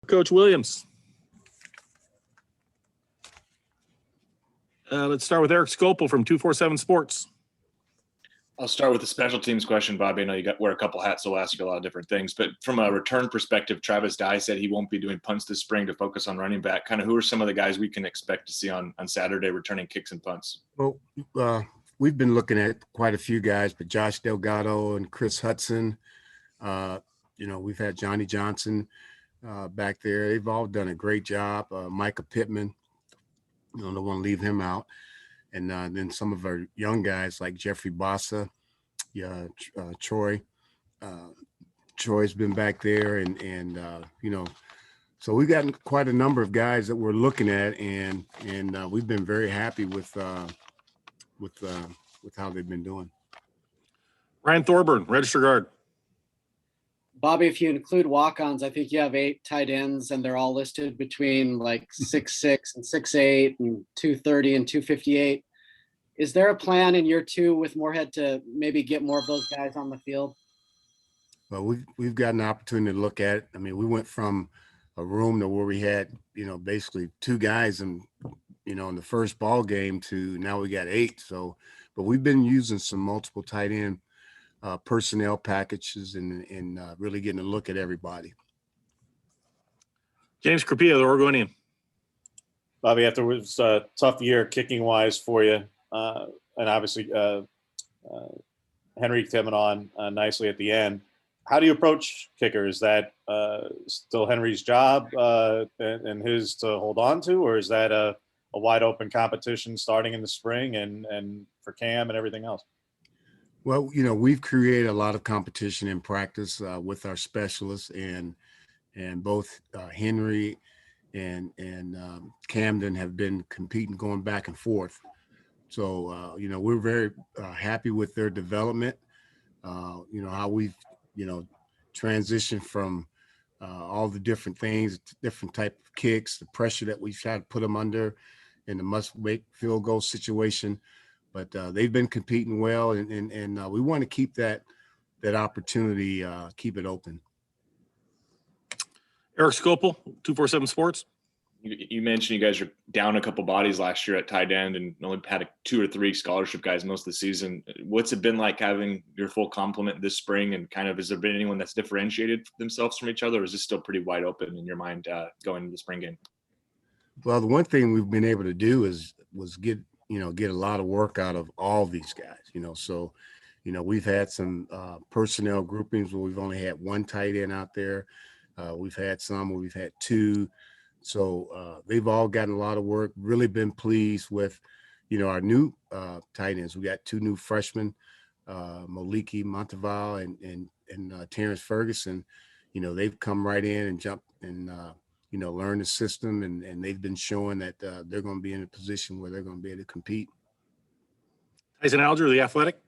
Coach Williams. Let's start with Eric Scopel from 247 Sports. I'll start with the special teams question, Bobby. I know you wear a couple hats, so I'll ask you a lot of different things. But from a return perspective, Travis Dye said he won't be doing punts this spring to focus on running back. Kind of who are some of the guys we can expect to see on Saturday returning kicks and punts? Well, we've been looking at quite a few guys, but Josh Delgado and Chris Hudson. We've had Johnny Johnson back there. They've all done a great job. Micah Pittman, don't want to leave him out. And then some of our young guys like Jeffrey Bossa, Troy. Troy's been back there, and so we've gotten quite a number of guys that we're looking at, and we've been very happy with how they've been doing. Ryan Thorburn, register guard. Bobby, if you include walk-ons, I think you have 8 tight ends, and they're all listed between like 6'6" and 6'8" and 230 and 258. Is there a plan in year 2 with Moorhead to maybe get more of those guys on the field? Well, we've got an opportunity to look at it. I mean, we went from a room to where we had, basically 2 guys in the first ball game to now we got 8. So, but we've been using some multiple tight end personnel packages and really getting a look at everybody. James Crepea, the Oregonian. Bobby, after it was a tough year kicking wise for you, and obviously Henry coming on nicely at the end. How do you approach kicker? Is that still Henry's job and his to hold on to, or is that a wide open competition starting in the spring and for Cam and everything else? Well, we've created a lot of competition in practice with our specialists, and both Henry and Camden have been competing, going back and forth. So, we're very happy with their development. How we've, transitioned from all the different things, different type of kicks, the pressure that we've tried to put them under in the must-make field goal situation. But they've been competing well, and we want to keep that opportunity, keep it open. Eric Scopel, 247 Sports. You mentioned you guys are down a couple bodies last year at tight end and only had 2 or 3 scholarship guys most of the season. What's it been like having your full complement this spring, and kind of has there been anyone that's differentiated themselves from each other, or is this still pretty wide open in your mind going into the spring game? Well, the one thing we've been able to do was get a lot of work out of all these guys, so, we've had some personnel groupings where we've only had 1 tight end out there. We've had some where we've had 2. So they've all gotten a lot of work, really been pleased with, our new tight ends. We got 2 new freshmen, Moliki Monteval and Terrence Ferguson. They've come right in and jumped and, learn the system, and they've been showing that they're going to be in a position where they're going to be able to compete. Tyson Alger, The Athletic.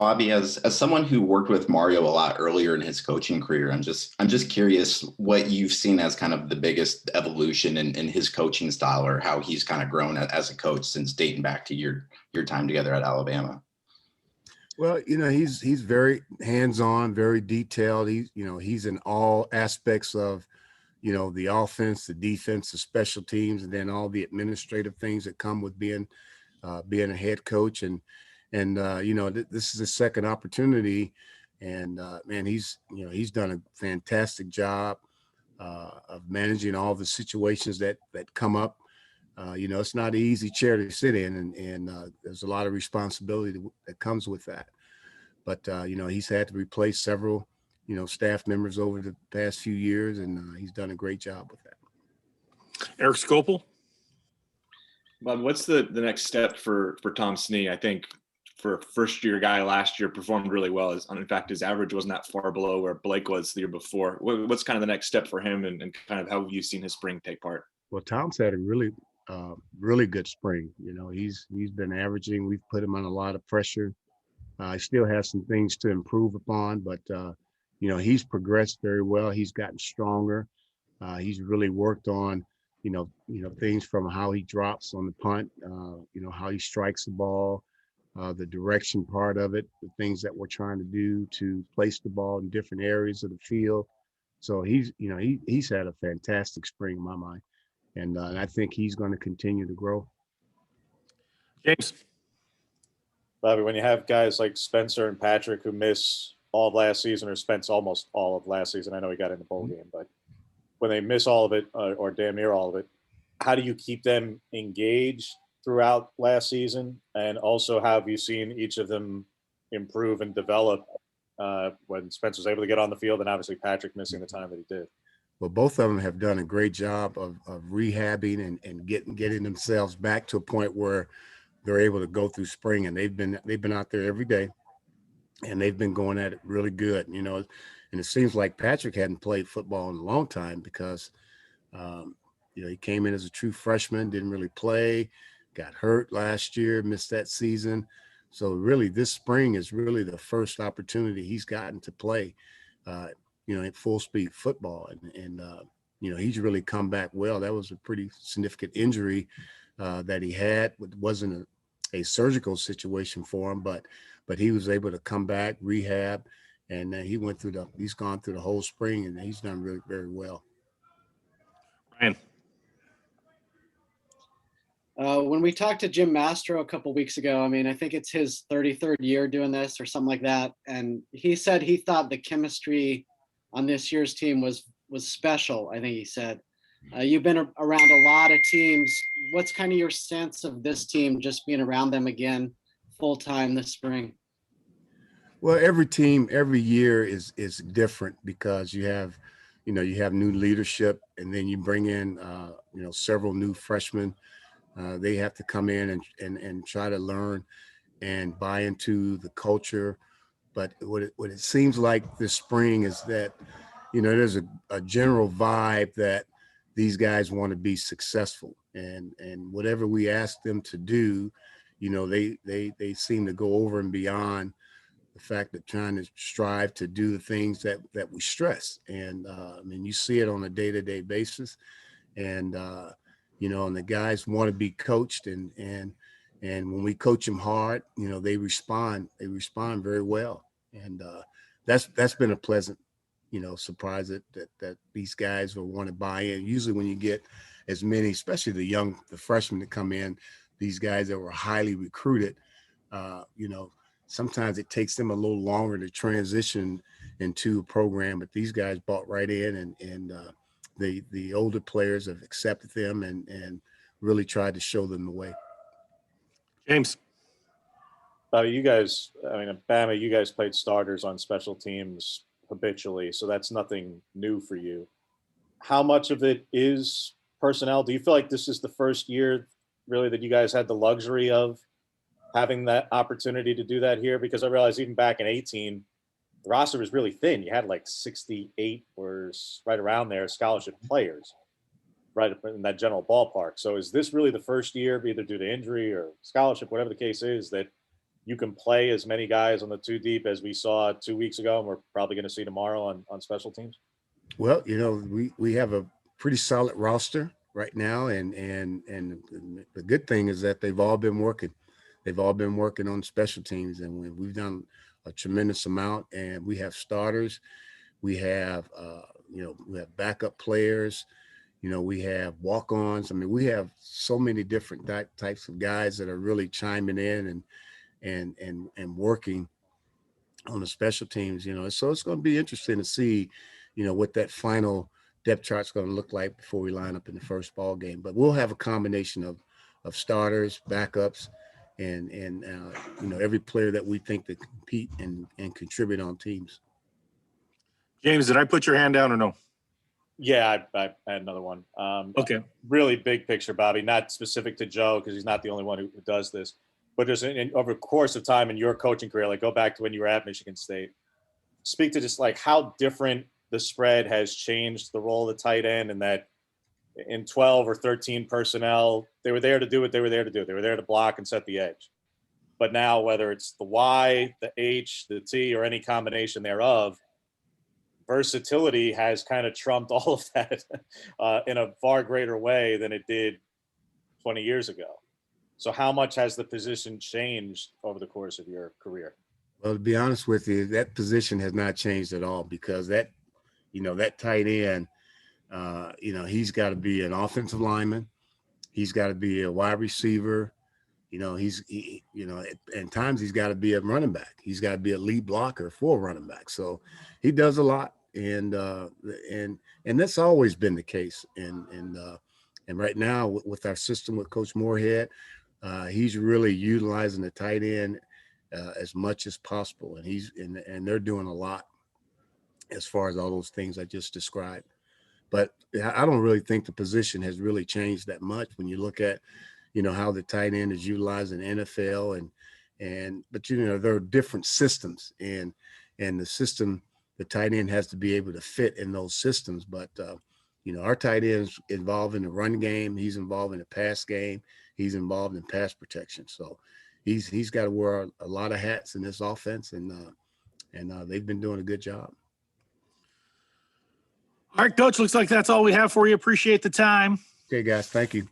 Bobby, as someone who worked with Mario a lot earlier in his coaching career, I'm just curious what you've seen as kind of the biggest evolution in his coaching style, or how he's kind of grown as a coach since dating back to your time together at Alabama. Well, he's very hands-on, very detailed. He's in all aspects of, the offense, the defense, the special teams, and then all the administrative things that come with being a head coach. And this is a second opportunity, and man, he's done a fantastic job of managing all the situations that come up. It's not an easy chair to sit in, and there's a lot of responsibility that comes with that. But he's had to replace several staff members over the past few years, and he's done a great job with that. Eric Scopel. Bob, what's the next step for Tom Snee? I think for a first-year guy last year performed really well. In fact, his average wasn't that far below where Blake was the year before. What's kind of the next step for him, and kind of how have you seen his spring take part? Well, Tom's had a really good spring. He's been averaging. We've put him on a lot of pressure. He still has some things to improve upon, but he's progressed very well. He's gotten stronger. He's really worked on things from how he drops on the punt, how he strikes the ball, the direction part of it, the things that we're trying to do to place the ball in different areas of the field. So he's had a fantastic spring in my mind, and I think he's going to continue to grow. James. Bobby, when you have guys like Spencer and Patrick who miss all of last season or spent almost all of last season, I know he got in the bowl game, but when they miss all of it or damn near all of it, how do you keep them engaged throughout last season? And also, how have you seen each of them improve and develop when Spencer was able to get on the field, and obviously Patrick missing the time that he did? Well, both of them have done a great job of rehabbing and getting themselves back to a point where they're able to go through spring, and they've been out there every day, and they've been going at it really good, you know. And it seems like Patrick hadn't played football in a long time because, you know, he came in as a true freshman, didn't really play, got hurt last year, missed that season. So really, this spring is really the first opportunity he's gotten to play, you know, in full speed football, and you know, he's really come back well. That was a pretty significant injury that he had. It wasn't a surgical situation for him, but he was able to come back, rehab, and he's gone through the whole spring, and he's done really very well. Ryan. When we talked to Jim Mastro a couple weeks ago, I mean, I think it's his 33rd year doing this or something like that, and he said he thought the chemistry on this year's team was special. I think he said. You've been around a lot of teams. What's kind of your sense of this team, just being around them again full time this spring? Well, every team, every year is different because you have new leadership, and then you bring in you know, several new freshmen. They have to come in and try to learn and buy into the culture. But what it seems like this spring is that, you know, there's a general vibe that these guys want to be successful, and whatever we ask them to do, you know, they seem to go over and beyond the fact that trying to strive to do the things that we stress. And I mean, you see it on a day-to-day basis, and you know, and the guys want to be coached, and when we coach them hard, you know, they respond very well, and that's been a pleasant, you know, surprise that these guys will want to buy in. Usually when you get as many, especially the freshmen that come in, these guys that were highly recruited, you know, sometimes it takes them a little longer to transition into a program, but these guys bought right in, and the older players have accepted them and really tried to show them the way. James. You guys, I mean, Bama, you guys played starters on special teams habitually, so that's nothing new for you. How much of it is personnel? Do you feel like this is the first year really that you guys had the luxury of having that opportunity to do that here? Because I realized even back in 18, the roster was really thin. You had like 68 or right around there scholarship players, right in that general ballpark. So is this really the first year, either due to injury or scholarship, whatever the case is, that you can play as many guys on the two deep as we saw 2 weeks ago, and we're probably going to see tomorrow on special teams? Well, you know, we have a pretty solid roster right now, and the good thing is that they've all been working. They've all been working on special teams, and we've done a tremendous amount. And we have starters, we have you know, we have backup players, you know, we have walk-ons. I mean, we have so many different types of guys that are really chiming in and working on the special teams, you know. So it's going to be interesting to see, you know, what that final depth chart's going to look like before we line up in the first ball game. But we'll have a combination of starters, backups, and you know, every player that we think that compete and contribute on teams. James, did I put your hand down or no? Yeah, I had another one. Okay. Really big picture, Bobby, not specific to Joe because he's not the only one who does this, but just over the course of time in your coaching career, like go back to when you were at Michigan State, speak to just like how different the spread has changed the role of the tight end, and that in 12 or 13 personnel, they were there to do what they were there to do. They were there to block and set the edge. But now, whether it's the Y, the H, the T, or any combination thereof, versatility has kind of trumped all of that in a far greater way than it did 20 years ago. So how much has the position changed over the course of your career? Well, to be honest with you, that position has not changed at all, because that that tight end, he's got to be an offensive lineman. He's got to be a wide receiver. At times he's got to be a running back. He's got to be a lead blocker for a running back. So he does a lot. And that's always been the case. And right now with our system with Coach Moorhead, he's really utilizing the tight end as much as possible. And they're doing a lot as far as all those things I just described. But I don't really think the position has really changed that much when you look at, how the tight end is utilized in the NFL but there are different systems and the system, the tight end has to be able to fit in those systems. But, our tight end is involved in the run game. He's involved in the pass game. He's involved in pass protection. So he's got to wear a lot of hats in this offense and they've been doing a good job. All right, Coach, looks like that's all we have for you. Appreciate the time. Okay, guys. Thank you.